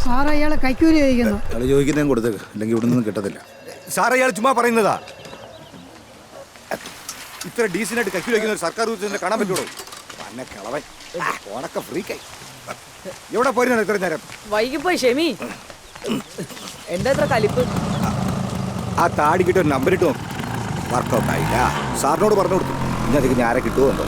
Sir അയാളെ കൈക്കൂലി ചോദിക്കുന്നു. അയാൾ ചോദിക്കുന്നതും കൊടുത്തേക്ക്, അല്ലെങ്കിൽ ഇവിടെ നിന്നും കിട്ടത്തില്ല. സാർ അയാൾ ചുമ്മാ പറയുന്നതാ. ഇത്ര ഡീസൻ്റായിട്ട് കൈക്കൂലി വയ്ക്കുന്ന ഒരു സർക്കാർ ഉദ്യോഗസ്ഥനെ കാണാൻ പറ്റുള്ളൂ. പന്നെ കളവൻ ഓണക്ക ഫ്രീക്കായി. എവിടെ പോയിരുന്നോ ഇത്ര നേരം? വൈകിപ്പോയി ഷെമി. എന്താ ഇത്ര കലിപ്പ്? ആ താടിക്കിട്ട് ഒരു നമ്പർ ഇട്ടു നോക്കും. വർക്കൗട്ട് ആയില്ല. സാറിനോട് പറഞ്ഞു കൊടുത്തു. ഇനി അധികം ഞാരെ കിട്ടുമോ എന്തോ.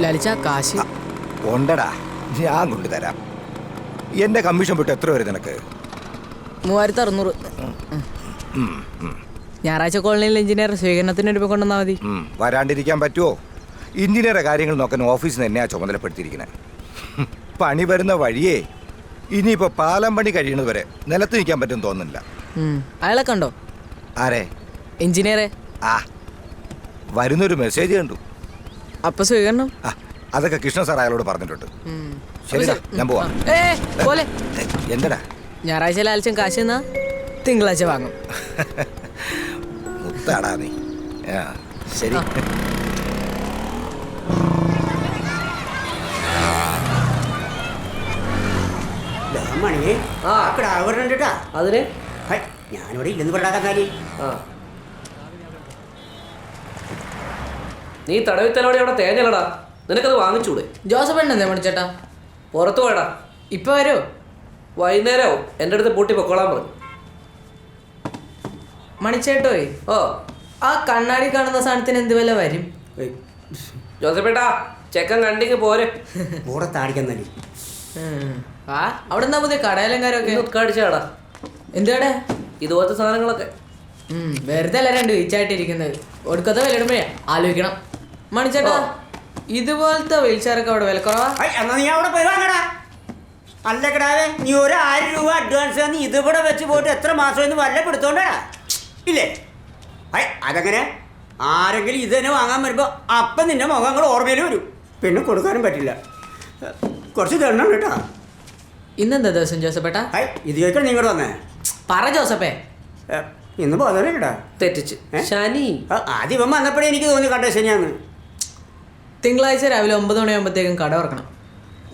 ലലിച്ച കാശ് ഉണ്ടടാ, ഞാൻ കൊണ്ടുതരാം. എന്റെ കമ്മീഷൻ വിട്ട് എത്ര വരും നിനക്ക്? 3600. ഞായറാഴ്ച കോളനിയിൽ എഞ്ചിനീയർ സ്വീകരണത്തിന് രൂപ കൊണ്ടുവന്നാൽ മതി. വരാണ്ടിരിക്കാൻ പറ്റുമോ? എഞ്ചിനീയറെ കാര്യങ്ങൾ നോക്കാൻ ഓഫീസിൽ നിന്ന് തന്നെയാണ് ചുമതലപ്പെടുത്തിയിരിക്കുന്നത്. പണി വരുന്ന വഴിയേ ഇനിയിപ്പോൾ പാലം പണി കഴിയുന്നത് വരെ നിലത്ത് നിൽക്കാൻ പറ്റും തോന്നുന്നില്ല. അയാളെ കണ്ടോ? ആരെ? എഞ്ചിനീയറെ. ആ, വരുന്നൊരു മെസ്സേജ് കണ്ടു. അപ്പൊ സ്വീകരണം അതൊക്കെ കൃഷ്ണ സാർ അയാളോട് പറഞ്ഞിട്ടുണ്ട്. ശരിടാ, ഞാൻ പോവാം. പോലെ എന്തടാ? ഞായറാഴ്ച ലാലിച്ചും കാശ് എന്നാ തിങ്കളാഴ്ച വാങ്ങും. മുത്താടാ നീ. ശരി. അതിന് ഞാനിവിടെ ഇല്ലെന്ന് പറയാക്കാലി. നീ തടവിത്തലോടെ അവിടെ തേങ്ങലടാ. നിനക്കത് വാങ്ങിച്ചൂടെ? ജോസഫ് എണ്ണ മണിച്ചേട്ടാ പുറത്തു പോയടാ. ഇപ്പൊ വരോ? വൈകുന്നേരമാവും. എൻ്റെ അടുത്ത് പൂട്ടി പൊക്കോളാൻ പറഞ്ഞു. മണിച്ചേട്ടോയ്, ഓ, ആ കണ്ണാടി കാണുന്ന സാധനത്തിന് എന്ത് വില വരും? ജോസഫേട്ടാ, ചെക്കൻ കണ്ടിങ് പോരെ. താടിക്കുന്നല്ലേ ആ അവിടെ നിന്നാ പുതിയ കടയിലങ്കാരൊക്കെ ഉദ്ഘാടിച്ചാടാ. എന്തുകട? ഇതുപോലത്തെ സാധനങ്ങളൊക്കെ. വെറുതെ അല്ല രണ്ട് വീച്ചായിട്ടിരിക്കുന്നത്. ഒടുക്കത്തെ വില ഇടുമ്പോഴേ ആലോചിക്കണം. മണിച്ചേട്ടാ, ഇതുപോലത്തെ വീൽചെയറൊക്കെ അവിടെ വില കുറവാ? എന്നാ നീ അവിടെ പോയി വാങ്ങടാ. അല്ല കിടാവേ, നീ 1000 രൂപ അഡ്വാൻസ് തന്നി ഇതിവിടെ വെച്ച് പോയിട്ട് എത്ര മാസം വല്ല പിടുത്തോണ്ടാ ഇല്ലേ? അതങ്ങനെ ആരെങ്കിലും ഇത് തന്നെ വാങ്ങാൻ വരുമ്പോൾ അപ്പം നിന്റെ മുഖങ്ങൾ ഓർമ്മയിൽ വരും. പിന്നെ കൊടുക്കാനും പറ്റില്ല. കുറച്ച് തരണം കേട്ടാ. ഇന്നെന്താ ദിവസം ജോസഫേട്ടാ? ഇത് ചോദിക്കണം നീ ഇങ്ങോട്ട് വന്നേ. പറ ജോസഫേ. ഇന്ന് പോകാനേ കേട്ടാ. തെറ്റിച്ച് ശനി. ആദ്യം വന്നപ്പോഴേ എനിക്ക് തോന്നി കണ്ട ശനിയാന്ന്. തിങ്കളാഴ്ച രാവിലെ 9 മണിയാകുമ്പോഴത്തേക്കും കട തുറക്കണം.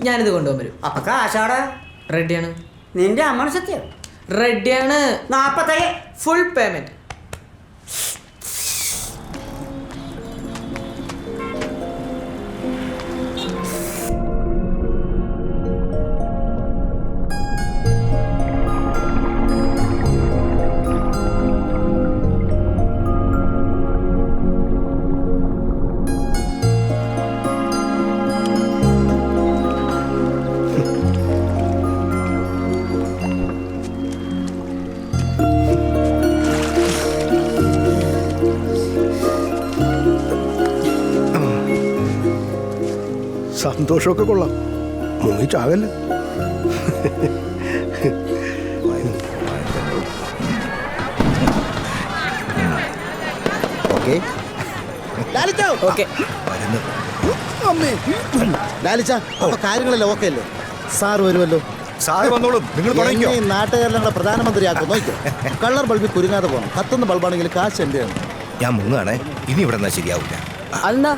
ഞാനിത് കൊണ്ടുപോകാൻ വരും. അപ്പൊ കാശാടാ? റെഡിയാണ്. നിന്റെ അമ്മ സത്യം റെഡിയാണ്. 45 ഫുൾ പേയ്മെന്റ്. സന്തോഷമൊക്കെ കൊള്ളാം, മുങ്ങിച്ചാകല്ലേ. അപ്പൊ കാര്യങ്ങളെല്ലാം ഓക്കെ അല്ലേ? സാർ വരുമല്ലോ. സാറ് വന്നോളും. നിങ്ങൾ നാട്ടുകാരുടെ പ്രധാനമന്ത്രിയാക്കും. നോക്കിയോ, കളർ ബൾബിൽ കുരുങ്ങാതെ പോകണം. കത്തുന്ന ബൾബാണെങ്കിൽ കാശ് എന്റെയാണ്. ഞാൻ മുങ്ങാണേ. ഇനി ഇവിടെ നിന്നാ ശരിയാവില്ല. അതെന്താ?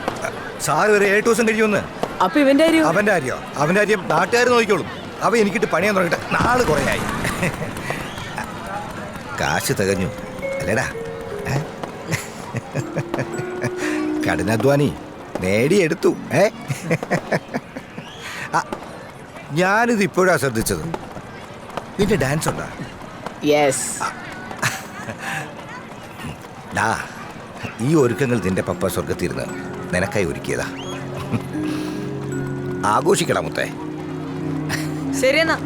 സാറ് വരെ 7 ദിവസം കഴിയുമെന്ന്. അപ്പൊ ഇവന്റെ കാര്യം? അവന്റെ കാര്യം നാട്ടുകാർ നോക്കിക്കോളും. അവ എനിക്കിട്ട് പണിയാൻ തുടങ്ങിയിട്ട് നാള് കുറയായി. കാശ് തികഞ്ഞു അല്ലേടാ? കഠിനാധ്വാനി നേടിയെടുത്തു. ഞാനിത് ഇപ്പോഴാണ് ശ്രദ്ധിച്ചത്. നിന്റെ ഡാൻസ് ഉണ്ടാ? ഡാ, ഈ ഒരുക്കങ്ങൾ നിന്റെ പപ്പ സ്വർഗത്തിരുന്ന് നിനക്കായി ഒരുക്കിയതാ. ആഘോഷിക്കടാ മുത്തേ. ശരിയെന്നാ.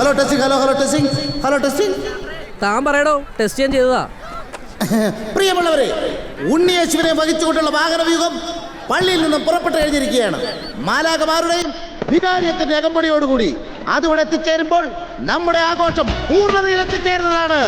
Hello testing, hello hello testing, hello testing. താൻ പറയടോ, ടെസ്റ്റ് ചെയ്യാൻ ചെയ്തതാ. പ്രിയമുള്ളവരെ, ഉണ്ണിയേശുവിനെ വഹിച്ചുകൊണ്ടുള്ള വാഹനവ്യൂഹം പള്ളിയിൽ നിന്നും പുറപ്പെട്ടു കഴിഞ്ഞിരിക്കുകയാണ്. മാലാഖമാരുടെയും വികാരിയത്തിന്റെ അകമ്പടിയോടുകൂടി അതിവിടെ എത്തിച്ചേരുമ്പോൾ നമ്മുടെ ആഘോഷം പൂർണ്ണതയിൽ എത്തിച്ചേരുന്നതാണ്.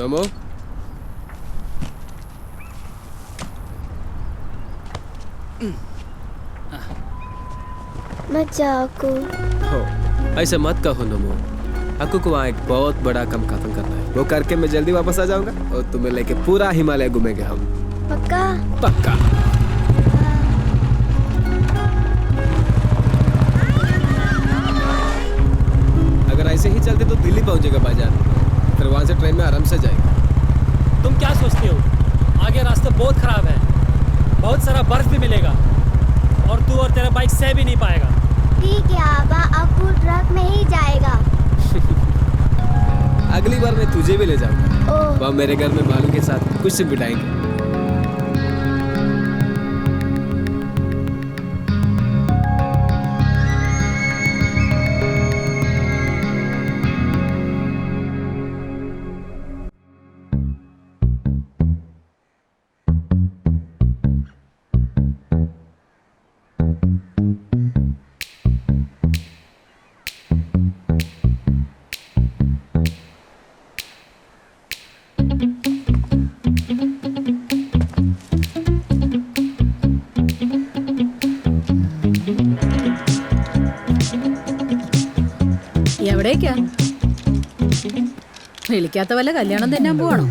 नमो बचाओ। हो ऐसे मत कहो नमो। अक्कू को वहाँ एक बहुत बड़ा काम खत्म करना है, वो करके मैं जल्दी वापस आ जाऊंगा और तुम्हें लेके पूरा हिमालय घूमेंगे हम। पक्का? पक्का। अगर ऐसे ही चलते तो दिल्ली पहुंचेगा बाजार, फिर वहाँ से ट्रेन में आराम से जाएगा। तुम क्या सोचते हो? आगे रास्ता बहुत खराब है, बहुत सारा बर्फ भी मिलेगा और तू और तेरा बाइक सह भी नहीं पाएगा। ठीक है आबा, अक्कू ट्रक में ही जाएगा। अगली बार मैं तुझे भी ले जाऊंगा, ओह। वहाँ मेरे घर में बालू के साथ कुछ बिठाएंगे। എവിടേക്കാ? വിളിക്കാത്ത വല്ല കല്യാണം തന്നെ പോവാണോ?